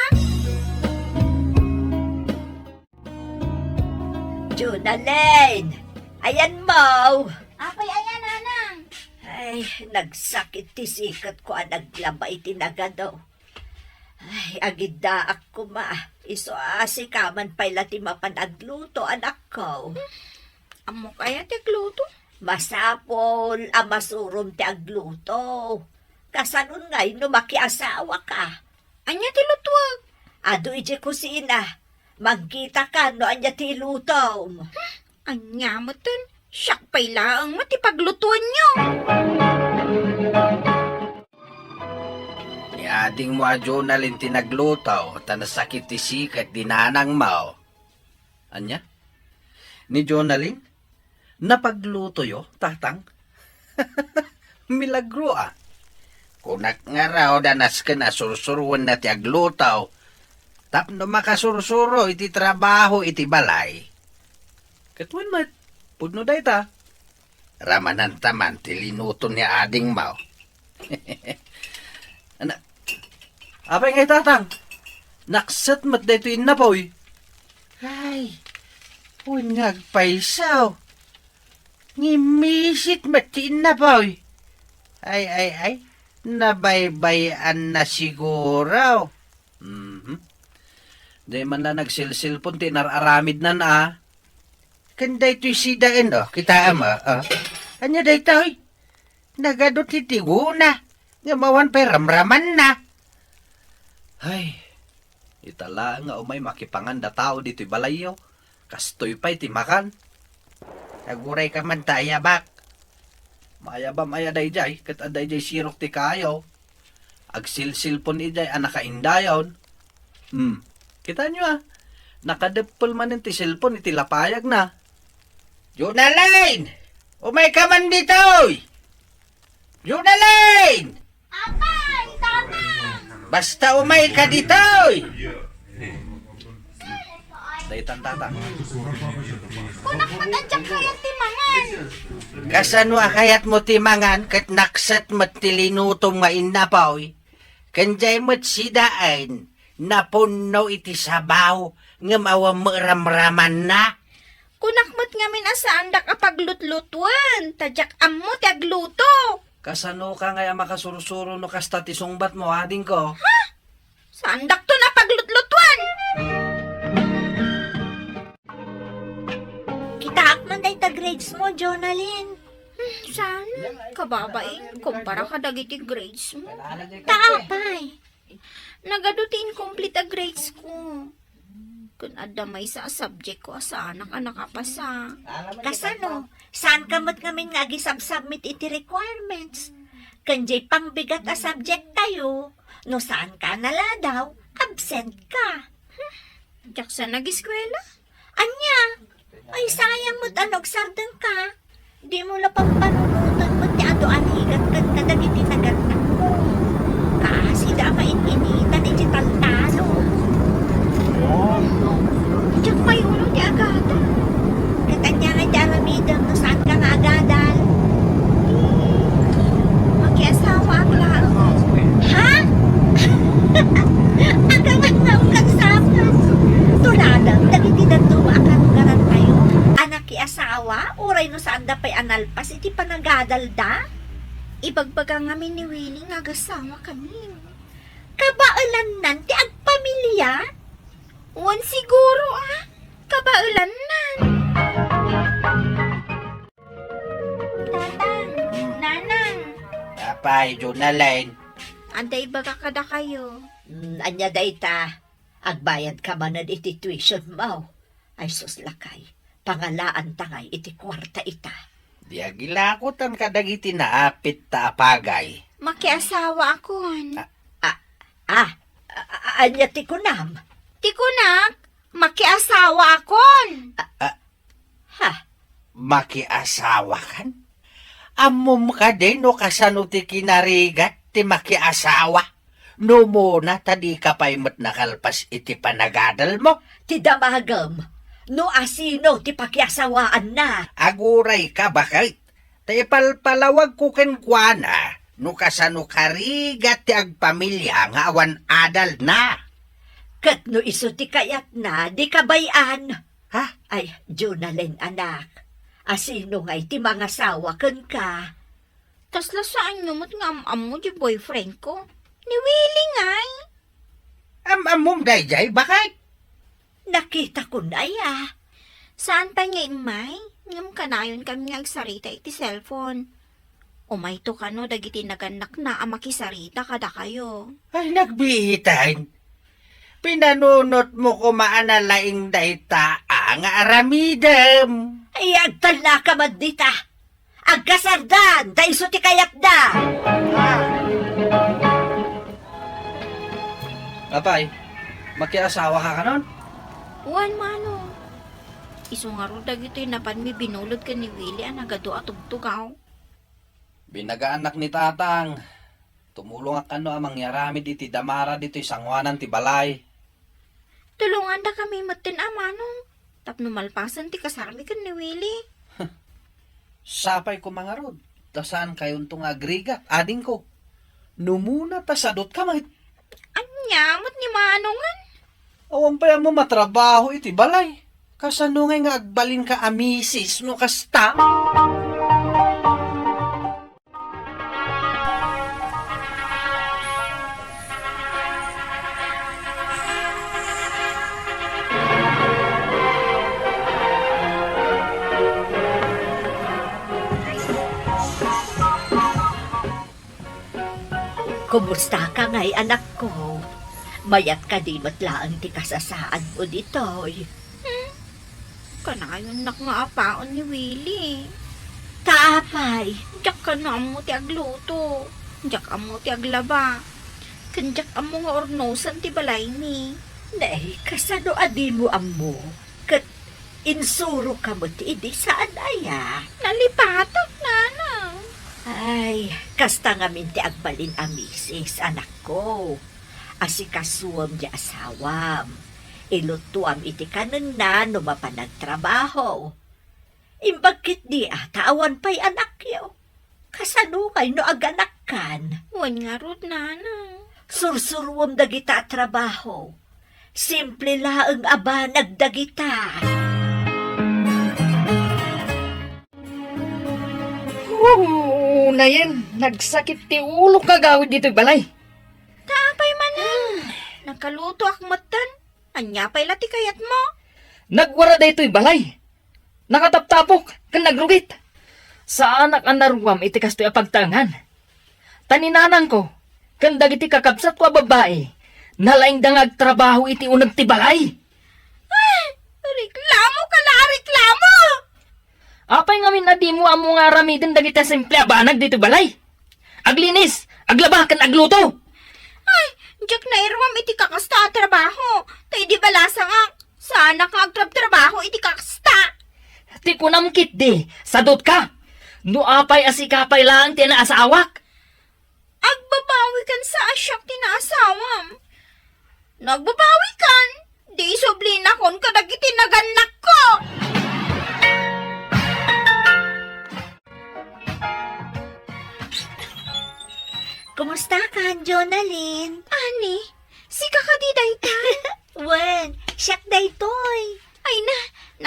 Junalyn! Ayan mo! Apay, ayan, nanang. Ay, nagsakit ti sikat ko ang naglabay tinagado. Ay, agidaak ko ma. Iso asikaman pala ti mapanagluto anak ko. Amo kaya ti agluto? Masapol ang masurom ti agluto. Kasanon ngay no makiasawa ka. Anya ti lutwag. Ado iti kusina. Magkita ka no anya ti lutom. Anya mo ton. Siyak pa'y laang mo ti paglutuan nyo. Ni ading mo a Jonalyn tinaglutaw, tanasakit ti sikat dinanang mao. Anya? Ni Jonalyn? Napagluto yo, tatang? Milagro ah. Kunak nga raw danas ka na sursuruan na ti aglutaw. Tapno makasursuro iti trabaho iti balay. Katwan mat, pudno day ta. Ramanan taman ti linuto ni ading mao. Anak, apay ngay tatang, naksat mat day to inapoy. Ay, huwag ngagpaisaw. Ngimisit mat ti inapoy. Ay, nabaybayan na siguro. Di man na nagsilsilpon, tinararamid na na. Kanday to'y sidain, kita ama. Anya day to'y, nagadot titigo na. Ngamawan pa'y ramraman na. Ay, itala nga umay makipanganda tao dito'y balayo. Kastoy pa'y timakan. Naguray ka man tayo, bak. Maya ba maya day jay, kat aday jay sirok ti kayo. Agsilsilpon iday anakaindayon. Kita nyo nakadepol man ti cellphone iti lapayag na. Junalyn! Umay ka man ditoy! Junalyn! Apay, tama. Basta umay ka ditoy! Daytan tatang. Kunak matadyak kaya timangan. Kasano akayat mo timangan kat naksat mat tilinutom nga inapaw. Kanjay mo't sidain. Napuno iti sabaw nga mawamuramraman na. Kunakmat ngamin asaan da kapaglutlutuan. Tadyak amo ti agluto. Kasano ka nga makasursuro no kasta ti sungbat mo ading ko? Saan dak to na paglutlutuan? Kitaak man day ta grades mo, Jonalyn. Saan? Kababay, kumpara ka dagiti grades mo. Taapay. Nagadutin complete a grades ko. Kung adamay sa subject ko, saan ang nakapasa. Kasano, saan kamot ngamin nga gisubmit iti requirements? Kanjay pangbigat a subject tayo. No saan ka nala daw, absent ka. Diyak sa nag-eskwela? Anya, ay sayang mo't anog sardang ka. Di mo lapang panunutan mo't ti ato anigat kan kadagiti naganak mo. Kaasida main-initan iti taltalo. Diyak pa ulo di agada. Katanya nga di aramidam no saan ka nga agadal. Mag-iasawa ang lang. Ha? Aga nga nga ang kagsapas. Tuladang, dagiti na tumaakarugaran tayo. Anak asawa, uray no saan da pa'y analpas, iti panagadal da? Ibagbaga ngamin ni Willie nga gasawa kami. Kabaalan nan, ti agpamilya? Wan siguro kabaulan-nan. Tatang, nanang, Apay, Jonaline. anday baga kada kayo. Anya dayta, agbayad ka man iti tuition mo. Ay suslakay, pangalaan tangay iti kwarta ita. Di agilakotan kadagiti naapit ta apagay. Makiasawa akon. Anya ti kunam. Tikunak, makiasawa akon. Ha, Makiasawa kan? Amom ka din no kasano ti kinarigat ti makiasawa. No muna tadi ka pa'y mat nakalpas iti panagadal mo. ti damagam. No asino ti pakiasawaan na. Aguray ka bakit? Tay palpalawag ko kenkwana. No kasano karigat ti agpamilya nga awan adal na. Kat no iso ti kayat na, di kabayan. Ha? Ay, Jonalyn anak. Asino nga iti mga sawa ken ka. Tas lasaan nyo mo't nga am mo di boyfriend ko. Ni Willie ngay. Amom dayjay bakit? Nakita ko na ya. Saan pa nga imay? Ngam kanayon kami nga agsarita iti cellphone. Umay to kano dagiti naganak na amakisarita kada kayo. Ay nagbihitain. Pinanunot mo ko maanalaing dayta nga aramidem. Ay, agtala ka man dita. Agkasardan, da iso ti kayat da. Apay, makiasawa ka kanon? Wan mano. Iso nga ro dagiti napan mi binulod ka ni Willie nagado atugtugaw. Binagaanak ni tatang. Tumulong ang kano ang mangyaramid iti damara dito isangwanan ti balay. Tulungan da kami matin amanong. Tapno malpasan ti kasarmi kan ni Willie. Sapay ko mga rod. Tasan kayon tong agrigat, ading ko. Numuna tasadot ka mahit. Anyamot ni manongan. Awang pa mo matrabaho iti balay. Kasano nga agbalin ka amisis no kasta. Kumusta ka ngay anak ko? Mayat ka di matlaang ti kasasaan mo ditoy. Kanayon nak nga apaon ni Willie. Taapay, Diyak ka na mo ti agluto. Diyak amo ti aglaba. Kandiyak amo nga ornosan ti balay ni. nay, kasano adi mo amo? Kat insuro ka mo ti idi saan aya? Nalipatak nanang. Ay, kasta nga minti agbalin amisis, anak ko. Asikasuam di asawam. Ilutuam iti kanan na no mapanagtrabaho. Imbagkit di atawan pa'y anak yo. Kasano kay no aganak kan? Wan nga rod nanang. Sursuruam dagita trabaho. Simple laang aba nagdagita. Na yan, nagsakit ti ulo kagawid dito balay. Tapay manan. Nakaluto akmatan. Anya pa'y lati kayat mo. Nagwara da ito'y balay. Nakataptapok, kan nagrugit. Sa anak ang naruwam iti kasto'y apagtangan. Taninanang ko, kan dagiti kakabsat ko a babae, nalaing dangag trabaho iti unag ti balay. Reklamo ka na, reklamo! Apay ngamin adi mo amo nga ramidin dagiti simple abanag dito balay. Aglinis, aglaba, kan agluto. Ay, Jack na irwam iti kakasta at trabaho. Tay di balasa nga. Sana ka agtrab-trabaho iti kakasta. Ti kunam kit di, sadot ka. No apay asikapay lang ti naasawak. Agbabawi kan sa asyak tinaasawam. Nagbabawi kan. Di sublin akon kadagiti naganak ko. Kumusta ka, Jonalyn? Ani, si kakadiday ka. Wen, siyak daytoy. Ay na,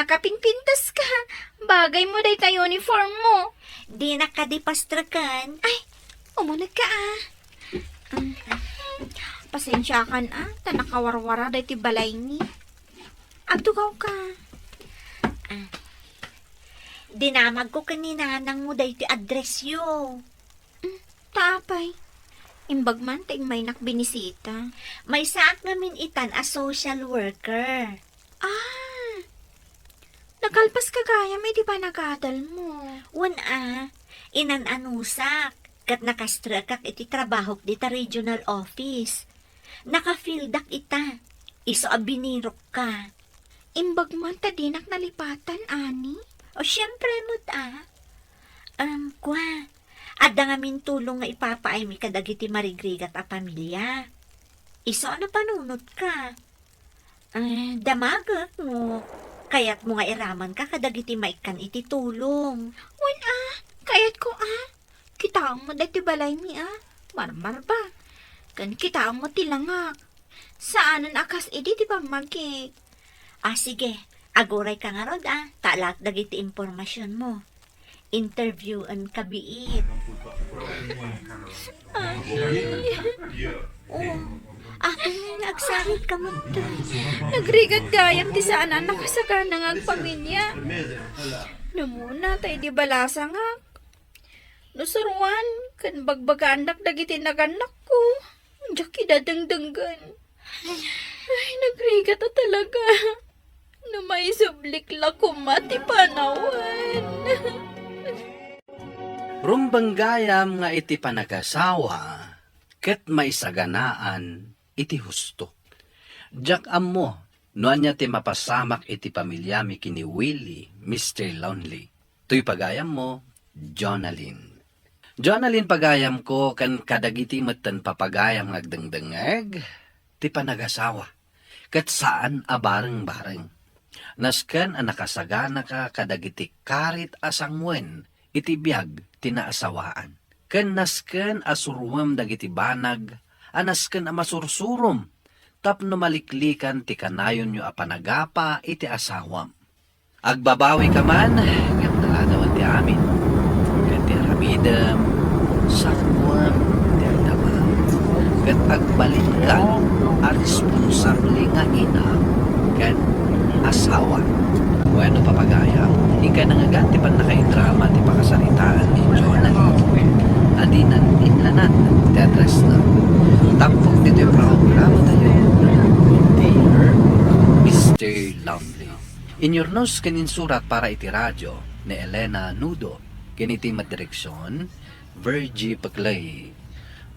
nakapinpintas ka. Bagay mo day tayo uniform mo. Di nakadipastrakan. Ay, umunag ka Pasensya kan tanakawarwara day ti balay ni. Agtugaw ka. Dinamag ko kanina nang mo dahi ti address yo. Tapay. Imbag man ting may nakbinisita. May saak namin itan a social worker. Nakalpas ka gaya, may di ba nagadal mo? Inan anusak. Kat nakastrakak iti trabaho di ta regional office. Naka-fieldak ita. Iso abinirok ka. Imbag man tadinak nalipatan, ani? O syempre mo't kwa. Adda nga min tulong nga ipapaay mi kadagiti marigrigat a pamilya. Iso ano panunot ka? Damagat mo. Kaya't mo nga iraman ka kadagiti maikan iti tulong. Kayat ko, Kitaang mo dati balay mi, Marmar ba? Kan kitaang mo tilangak. Saanan akas edi di ba magik? Sige. Aguray ka nga rod, Talak dagiti impormasyon mo. Interviewan ka biit. Nagsarit ka mo to. Nagrigat gayam ti saanan nakasagana nga pamilya. Namuna tayo di balasa nga. Nusuruan, kan bagbaganak dagiti naganak ko. Diyak idadangdanggan. Ay, nagrigat na talaga. Na may sublik la kumati panawan. Rumbanggayam nga iti panagasawa, ket may saganaan iti husto. Jak ammo, noan niya ti mapasamak iti pamilyami kini Willie, Mr. Lonely. Tuy pagayam mo, Jonalyn. Jonalyn pagayam ko, kan kadagiti matan papagayam ngagdangdangag, ti panagasawa. Ket saan a bareng-bareng. Nasken a nakasagana ka kadagiti karit asangwen, iti biyag tinaasawaan. Ken nasken asuruam dagiti banag, anasken a masursurum, tapno maliklikan ti kanayon nyo a panagapa iti asawam. Agbabawi ka man, ngam naladawan ti amin. Ken ti aramidem, sakwam ti agdamam. Ket agbalikan a responsable nga ina, ken asawa. Bueno papagaya, ika nangaganti pan nakaidrama ti pakasalitaan ni Jonalyn. Adinan inlanan ti address na. Tampok dito yung programa tayo. Dear Mr. Lonely. Inyornos kanin surat para iti radyo ni Elena Nudo. Kiniti madireksyon, Virgie Paclay.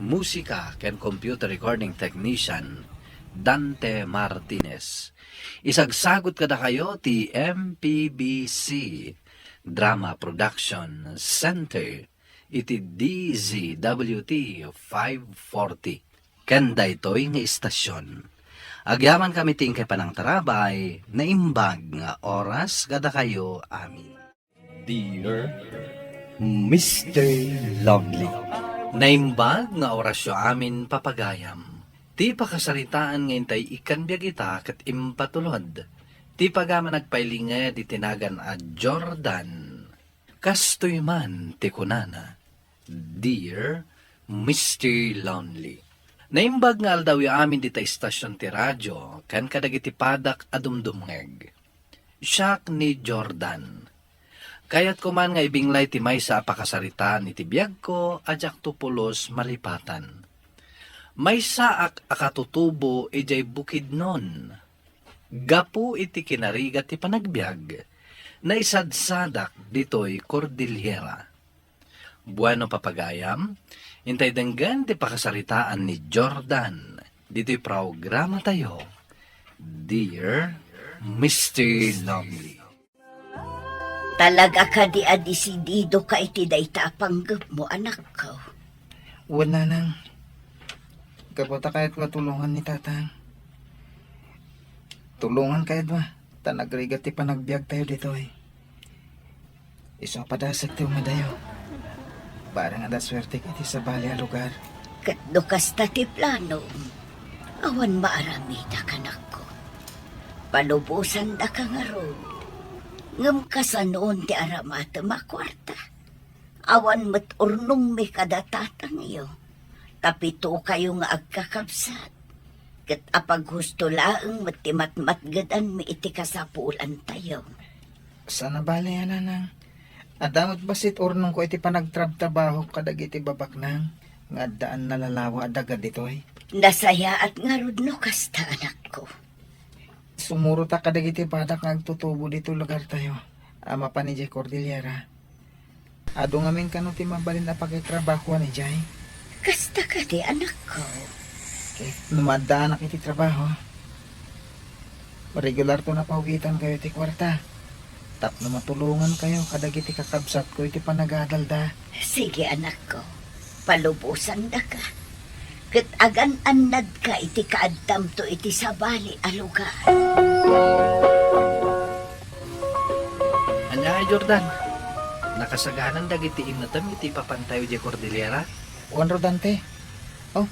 Musika ken computer recording technician, Dante Martinez. Isagsagot kada kayo ti MPBC Drama Production Center iti DZWT 540. Kanda ito'y nga istasyon. Agyaman kami tingkay panang tarabay na imbag nga oras kada kayo amin. Dear Mr. Lonely. Naimbag nga orasyo amin papagayam. Ti pakasaritaan ngayon tayo ikan biyagita kat impatulod. Ti pagama nagpailinga di tinagan a Jordan. Kastoy man ti kunana. Dear Mr. Lonely. Naimbag nga aldaw yung amin di ta istasyon ti radyo kan kadagiti padak adumdumngeg. Siyak ni Jordan. Kaya't kuman nga ibinglay ti may sa pakasaritaan iti biyag ko ajak tupulos malipatan. May saak akatutubo ijay bukid non. Gapu iti kinarigat ti panagbiag, na isadsadak ditoy Cordillera. Bueno papagayam, intay denggan ti pakasaritaan ni Jordan, dito'y programa tayo. Dear Mr. Lonely. Talaga ka di adisidido ka iti dayta panggap mo, anak ko. Wala nang. Kaputa kahit matulungan ni tatang. Tulungan kahit ba? Tanagrigat ti panagbiag tayo dito eh. Iso padasag ti umadayo. Parang ada swerte kiti sa bali a lugar. Katdo kasta ti plano. Awan maaramida ka ko. Palubusan da ka nga ron. Ngam ka sa noon ti aramata makwarta. Awan mat urnong may kadatatang iyo. Tapito kayo nga agkakabsat. Kat apag husto laang matimat-matgadan mi iti kasapulan tayo. Sana bali yan nang. Adamot basit urnong ko iti panagtrabaho kadag iti babak nang. Nga daan nalalawa adagad ditoy. Nasaya at nga rudno kasta anak ko. Sumuro ta kadag iti padak nga agtutubo dito lugar tayo. Ama pa ni Jay Cordillera. Ado ngamin kano ti mabalin na pakitrabaho ni Jay. Kasta ka di anak ko. Okay. Numadaan na iti trabaho. Regular to na paugitan kayo iti kwarta. Tapno matulungan kayo kadag iti kakabsat ko iti panagadalda. Sige anak ko, palubusan na ka. Kat agan anad ka iti kaadtam to iti sabali alugar. Anya, Jordan. Nakasaganan dagiti imnatam iti papantayo di Cordillera. Juan Rodante. Oh,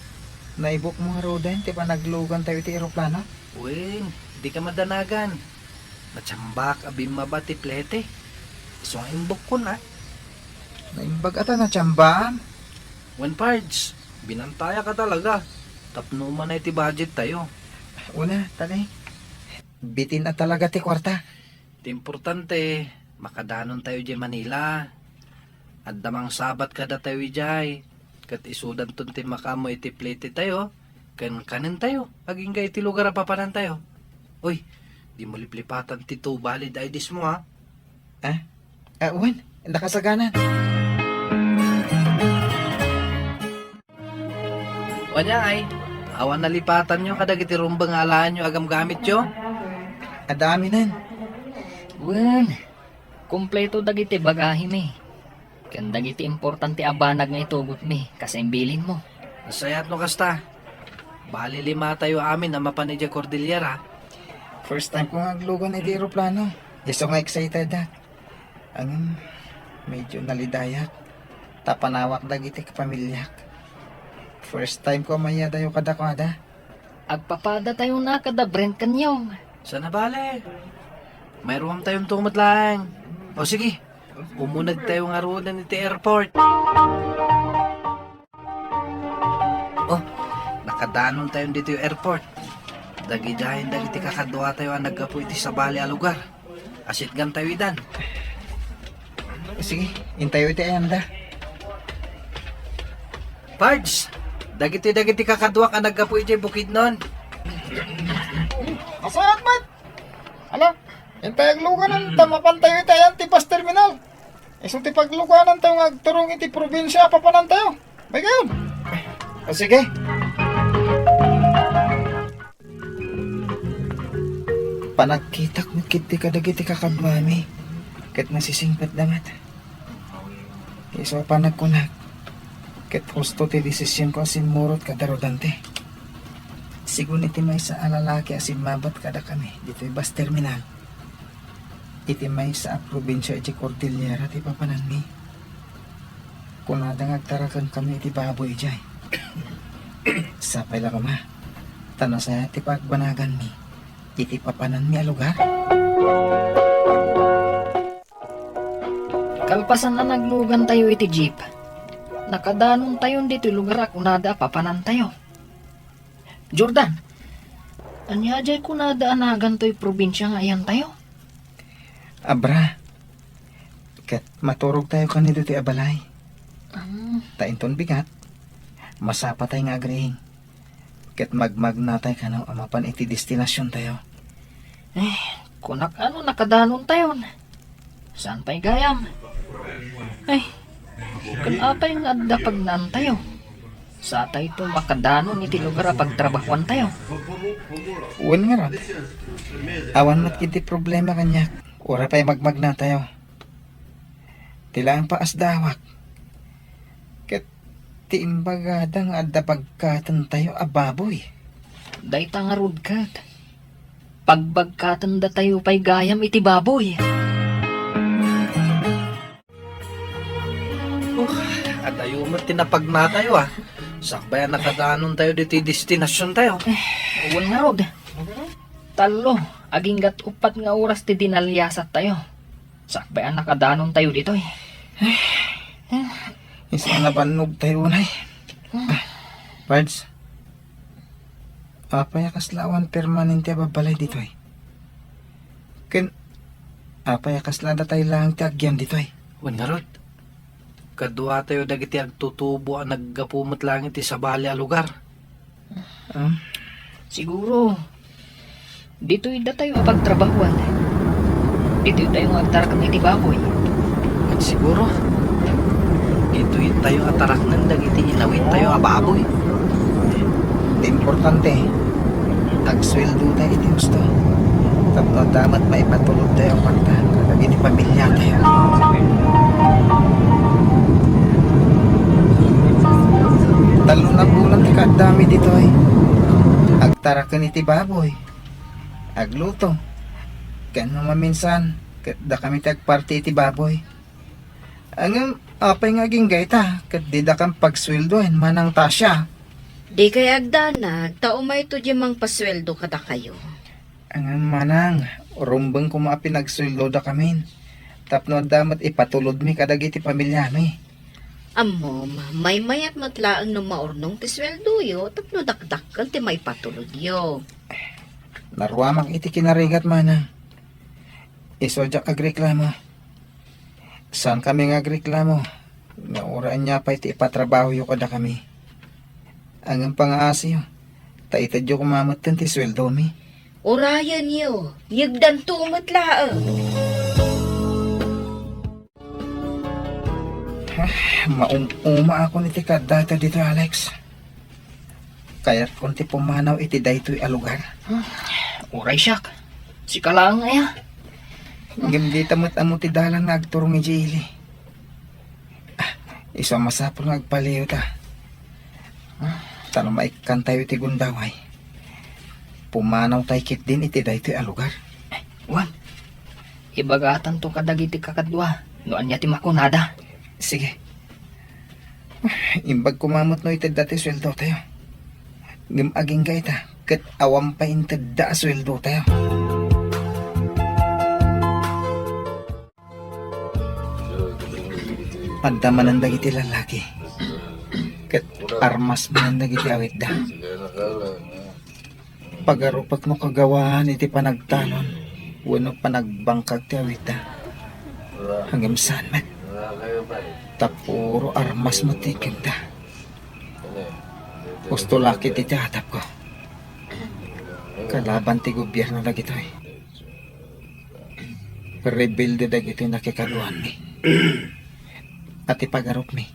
naibok mo nga Rodan, ti panaglugan tayo iti aeroplano. Uwing, di ka madanagan. Natsambak abim mabati plete. So ang imbok ko na. Naimbag ata na tiyambaan. One parts, binantaya ka talaga. Tapno man na iti budget tayo. Una, tanay. Bitin na talaga ti kwarta. Iti importante, makadanon tayo di Manila. At damang sabat kada tayo jay. Kat isudan ton ti makamo iti plete tayo. Kanin tayo. Aging ga iti lugar papanan tayo. Uy, di mo liplipatan ti to valid IDs mo ha. Juan, nakasaganan. Wanya ay, awan nalipatan nyo kadag iti rumbang alaan nyo agam gamit nyo. Adami nan. Wen, kumpleto dagiti bagahe mi. Kan dagiti importante abanag nga itugot mi kasi imbilin mo. Nasayat no kasta. Bali 5 tayo amin na mapanidya Cordillera. First time ko nga aglugan iti aeroplano. Iso nga excited na. Ang medyo nalidayak. Tapanawak dagiti kapamilyak. First time ko maya tayo kada-kada. Agpapada tayo na kada Brent kanyaw. Sana bale. Mayroon tayong tumot lang. O sige, umunag tayo nga roon iti airport. Oh, nakadanon tayo dito yung airport. Dagidahin dagiti kakadwa tayo ang nagkapo iti sa bali a lugar. Asit gan tayo idan. Sige, intayo iti ayanda. Pards, dagiti kakadwa ka nagkapo iti bukid nun. Masayat man! Ano? Intay aglugan ng tamapantayo iti ayan ti bus terminal. Iso ti pagluganan tayo nga agturong iti probinsya papanan tayo. May gayon. O sige. Panagkitak mo kiti kadagiti kakadwami. Kat nasisingpat damat. Iso panagkunag. Kat husto ti desisyon ko asin murot kada Rodante. Sigun iti may sa alalaki asin mabat kada kami dito yung bus terminal. Iti may sa probinsya iti Cordillera ti papanan mi. Kunadang agtarakan kami iti baboy jay. Sapay lang ma. Tano sa ti pagbanagan mi. Iti papanan mi a lugar. Kalpasan na naglugan tayo iti jeep. Nakadanon tayo dito lugar kunada papanan tayo. Jordan, anya jay kunada anagan to'y probinsya nga ayan tayo. Abra. Kat maturog tayo kanito ti abalay. Tainton bigat. Masapa tayo nga agreeing. Kat magmag na tayo kanaw amapan iti destinasyon tayo. Kunak ano nakadanon tayo. Saan pa'y gayam? Ay, kanapay nga adda pagnaan tayo. Sa tayo ito makadanon iti lugar pagtrabahuan tayo. Uwan nga ron. Awan mat kiti problema kanya. Ura pa'y magmag na tayo. Tilaan pa asdawak. Kat tiimbagadang adda pagkatan tayo ababoy. Dayta nga rudkat. Pagbagkatan da tayo pa'y gayam iti baboy. At ayaw mo tinapag na tayo ah. Sakbayan nakadanon tayo dito destinasyon tayo. Uwan nga rod. Talo, aging gat upat nga oras ti dinalyasat tayo. Sakbayan nakadanon tayo dito eh. Isa na banog tayo unay. Pards. Apay kaslawan permanente babalay dito ay. Ken apay kaslada tayo lang ti agyan dito ay. Wan nga rod. Kadwa tayo dagiti agtutubo ang naggapumot lang iti sa bali a lugar. Siguro, dito ida tayo pagtrabahuan. Dito tayo magtarak ng iti baboy. At siguro, dito tayo atarak ng dagiti inawit tayo ababoy. Di importante. Agsweldo tayo iti gusto. Tapno damat maipatulog tayo ang kwarta. Kalag iti pamilya tayo. Talo na bulan ti kadami dito ay. Agtarakan iti baboy. Agluto. Kano maminsan. Kat da kami tagparti iti baboy. Ang apay nga ginggay ta. Kat di da kang pagsweldoin manang tasya. Di kay agdanag, tao may to di mang pasweldo kada kayo. Ang manang, rumbang kuma pinagsweldo da kami. Tapno damat ipatulod mi kadagiti pamilya mi. Amo, may mayat matlaang no maurnong ti sweldo yo, tapno dakdakkel ti may patulod yo. Narwamang iti kinarigat manang. Isodyak agreklamo. Saan kami nga agreklamo? Nauraan niya pa iti ipatrabaho yo kada kami. Ang pangaasi yo. Taitad yo kumamot ti sweldo mi. Orayan yo, yagdan to matlaang. Maumuma ako niti kadata dito, Alex. Kaya kung ti pumanaw iti daytoy a lugar. Uray siyak. Si Kalang aya. Gimdi tamot amo ti dalang nagturong ni Jaylee. Isa masapol nagpaliw ta. Tano maikan tayo ti gundaway. Pumanaw tayo kit din iti daytoy a lugar. Wan. Ibagatan to kadagiti kakadwa. Noan niya ti makunada. Sige. Imbag kumamot no itid dati sweldo tayo. Aging gaita. Kat awam pa intid da sweldo tayo. Pagda manandag iti lalaki. Kat armas manandag iti awit da. Pagarupak no kagawahan iti panagtanon. Wano panagbangkag ti awit da. Hanggang saan man. Tapuro armas matikid da. Gusto laki ti tiatap ko. Kalaban ti gobyerno na gito eh. Rebuild da gito nakikaduan mi. At ipagarup mi.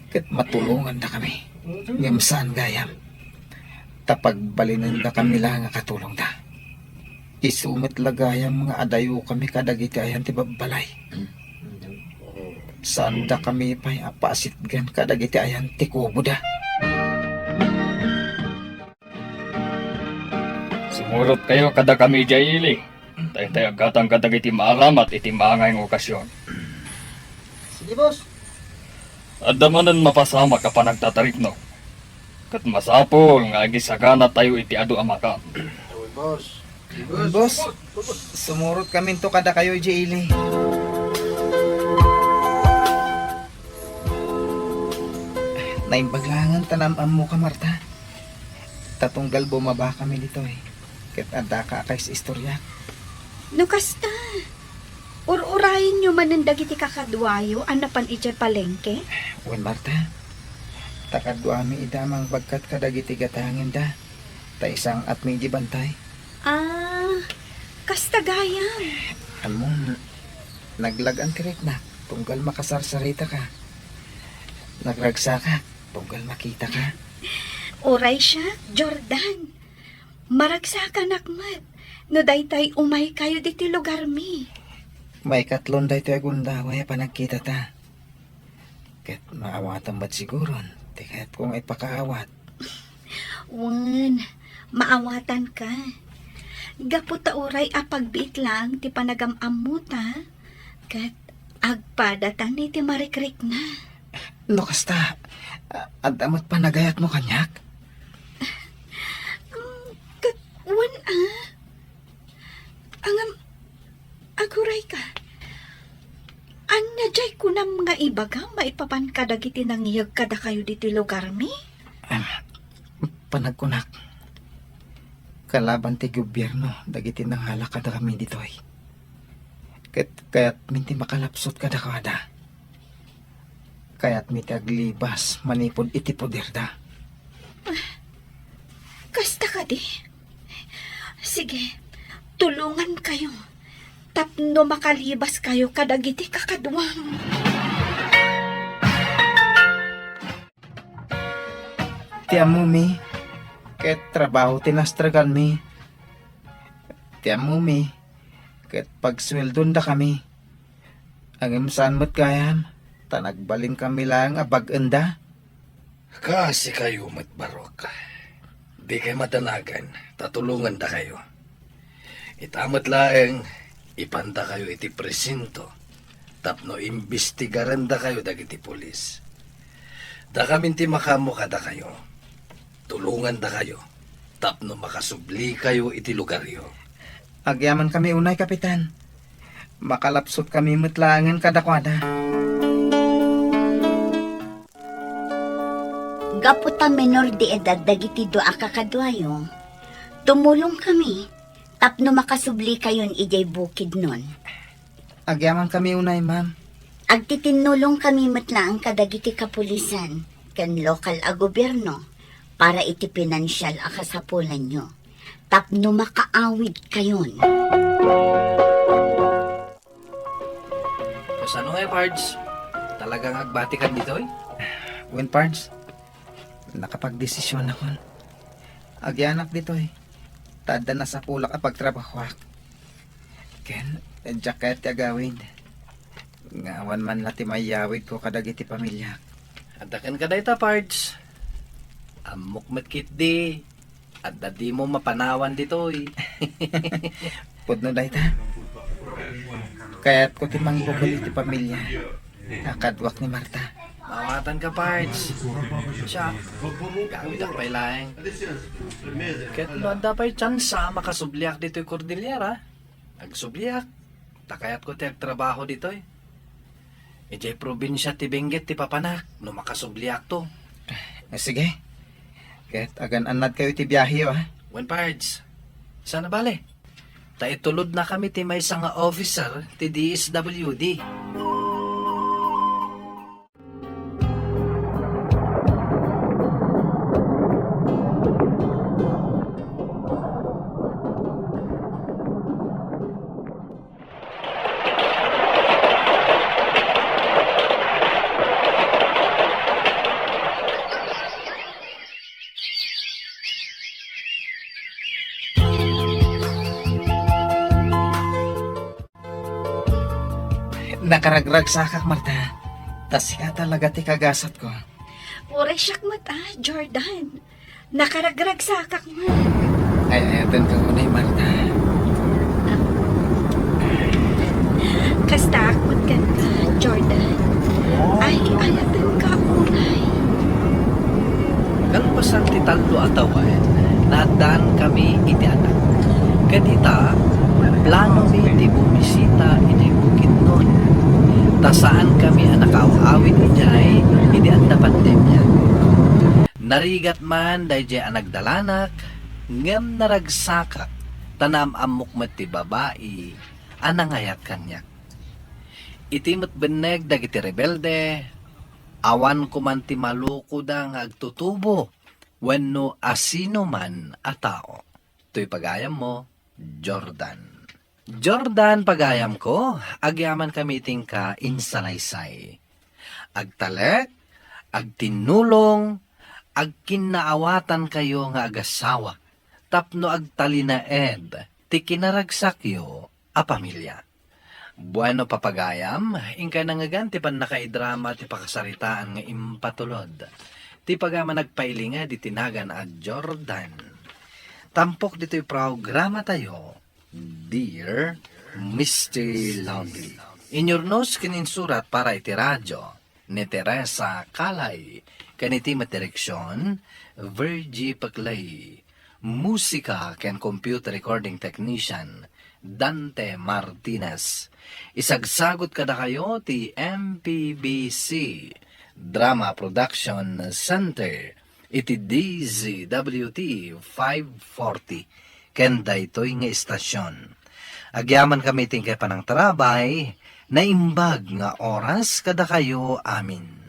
Kat matulungan da kami. Ngamsaan gayam. Tapag balinan da kami lang nga katulong da. Isumit lagayam mga adayo kami kadagiti ayan ti babalay. Saan da kami pa'y apasitgan kadagiti ayan ti kubo da. Sumurot kayo kada kami Jaylee. Tayo agatang kadag iti maalam at iti maangay ng okasyon. Sige boss. At damanan mapasama ka pa nagtatarik no. Kat masapol nga agisagana tayo iti adu amaka. Boss, sumurot kami to kada kayo Jaylee. Naimbaglangan tanamam mo ka Marta. Tatunggal bumaba kami dito eh. Kat ada ka kay sa istorya. No kasta, ururayin nyo manandag iti kakadwayo, anapan iti palengke? Wen Marta, takadwami idamang bagkat kadagiti gatangin da. Ta isang at may di bantay. Ah, kasta gayam. Amon, naglagan tirik na. Tunggal makasarsarita ka. Nagragsa ka. Tunggal makita ka. Uray siya, Jordan. Maragsakan akmat. No daytay umay kayo diti lugar mi. May katlon da ito agundaway panagkita ta. Kat maawatan ba't siguro? Tikat kung ipakaawat. Wan, maawatan ka. Gaputa uray apagbiit lang ti panagamamuta. Kat agpadatan ni ti marikrik na. No kasta, at amot panagayat mo kanyak? Kat wan Angam, aguray ka. Anya jay ko na mga ibaga, maipapan kadagiti nangiyag kada kayo diti lugar mi? Panagkunak. kalaban ti gobyerno dagiti nang halak kada kami ditoy. Kaya't minti makalapsot kada kada. Kaya't minti aglibas manipod iti poder da. Kasta ka di. Sige, tulungan kayo. Tapno makalibas kayo kadagiti kakadwang. Tiamo mi, ket trabaho tinastragan mi. Tiamo mi, ket pagsweldon da kami. Ang imsaan mo't gayam, tanagbalin kami lang abag-enda. Kasi kayo matbarok. Di kayo matanagan, tatulungan da kayo. Itamat laeng, ipanda kayo iti presinto. Tapno imbestigaran da kayo dagiti pulis. Da kaminti makamo kada kayo. Tulungan da kayo. Tapno makasubli kayo iti lugaryo. Agyaman kami unay, kapitan. Makalapsot kami mutlangan kadakwada. Gaputa menor di edad dagiti doa kakadwayo. Tumulong kami. Tapno makasubli kayon ijay bukid nun. Agyaman kami unay, ma'am. Agtitinulong kami matlaang kadagiti kapulisan ken lokal a gobyerno para iti pinansyal a kasapulan nyo. Tapno makaawid kayon. O sano nga, Pards? Talagang agbati ka dito eh? When parts, nakapagdesisyon ako. Agyanak dito eh. Tada na sa pulak a pagtrabahwak. Ken, jacket ya gawin. Ngawan man lati mayawid ko kadagiti pamilya. Adakan ka dayta, Pards. Amok matkit di. At di mo mapanawan dito eh. Pudno dayta. Kaya't ko timang bubuli ti pamilya. Nakadwak ni Marta. Mawatan ka, Pards. Siya, gawid ako pa'y laeng. Kahit no, anda pa'y tsansa makasubliak dito yung Cordillera. Agsubliak. Takayat ko tiyag trabaho dito eh. Ijay probinsya ti Benguet ti Papanak. No makasubliak to. Sige. Kaya't agan anad kayo ti biyahe ah. When Pards, sana bale? Taitulod na kami ti may nga officer ti DSWD. Nakaragrag sa akak, Marta. Tas ka talaga ti kagasat ko. Ure siyak mata, Jordan. Nakaragrag sa akak mo. Ay, ayatan ka unay, Marta. Kasta akot ka na, Jordan. Ay, ayatan ka unay. Kalpasan ti talo atawan, nadaan kami iti anak. Kadita, plano mi iti bumisita iti bukid nun. Tasaan kami anak awawid ijay, iti anda pandemya. Narigat man dayjay anagdalanak, ngem naragsakak, tanam amok met ti babae, anangayat kanyak. Iti met beneg dagiti rebelde, awan ko man ti maluko da nga agtutubo, wenno asino man a tao. To'y pagayam mo, Jordan. Jordan, pagayam ko, agyaman kami tingka insalaysay. Agtalek, agtinulong, agkinaawatan kayo nga agasawa, tapno agtalinaed, ti kinaragsakyo a pamilya. Bueno papagayam, ingkay nangagan ti pan nakaidrama ti pakasaritaan nga impatulod. Ti pagama nagpailinga di tinagan a Jordan. Tampok dito'y programa tayo, Dear Mr. Lovely. Inyornos kininsurat para iti radyo ni Teresa Kalay, kaniti materiksyon, Virgie Paglay, musika ken computer recording technician, Dante Martinez. Isagsagot kada kayo ti MPBC Drama Production Center iti DZWT 540 ken daytoy nga istasyon. Agyaman kami tingkay panang tarabay, na imbag nga oras kada kayo amin.